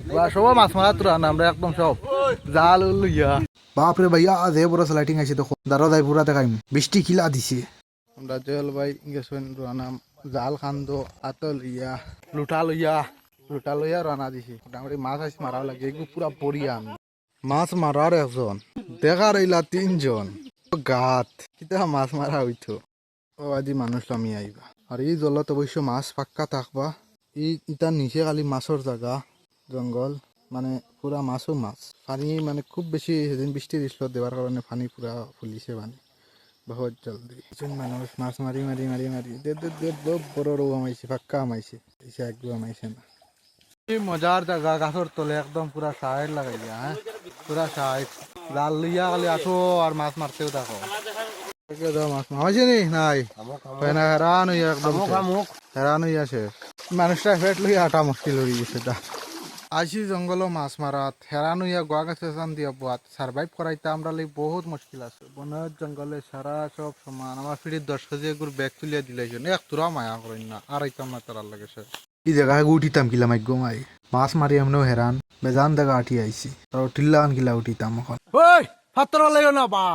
সব মাছ মারা তোরা না আমরা একদম সব জাল লইয়া বাপরে ভাইয়া আজ এ বড় লাইটিং আছে তো দাঁড়া যাই পুরা দেখাইম বৃষ্টি কিলা দিছে আমরা জল ভাই গেছেন রানাম জাল খান্দ আতল ইয়া লুটা লইয়া রানা দিছি মোটামুটি মাছ আছে মারা লাগে এগুলো পুরা বড়িয়া মাছ মারার একজন দেখার এইলা তিনজন গাত কিতা মাছ মারা হইতো ও আজি মানুষ নামি আইবা আর এই জলত অবশ্য মাছ পাক্কা থাকবা ইটার নিচে খালি মাছের জায়গা জঙ্গল মানে পুরা মাছও মাছ পানি মানে খুব বেশি সেদিন বৃষ্টি দিছিল দেওয়ার কারণে পানি পুরা ফুলিছে পানি বহুত জলদি একজন মানুষ মাছ মারি মারি মারি মারি বড় রৌ আমাইছে পাক্কা আমাইছে একদম আমাইছে না এই মজার জায়গা গাছর তলে একদম পুরা সাইড লাগাইয়া হ্যাঁ পুরা সাইড জাল লইয়া খালি আসো আর মাছ মারতেও দেখো মাছ মামাইছে নি নাই হেরান হইয়া একদম হেরান হইয়া শেষ মানুষটা ফেট লইয়া হাঁটা মুশকিল হয়ে গেছে তা আইসি জঙ্গল মাছ মারাত হেরান হইয়া গোয়া গাছে চান দিয়া বোয়াত সার্ভাইভ করাইতে আমরা লাগি বহুত মুশকিল আছে বনের জঙ্গলে সারা সব সমান আমার ফিরির 10 কেজি এগুলো ব্যাগ তুলিয়া দিলাইছেন এক তোরা মায়া করেন না আর আইতাম না তার লাগে সে এই জায়গায় উঠিতাম কিলা মাইক মাই মাছ মারি এমনিও হেরান বেজান জায়গা আঠি আইসি আর টিল্লান কিলা উঠিতাম এখন ওই ফাত্তর লাইও না বা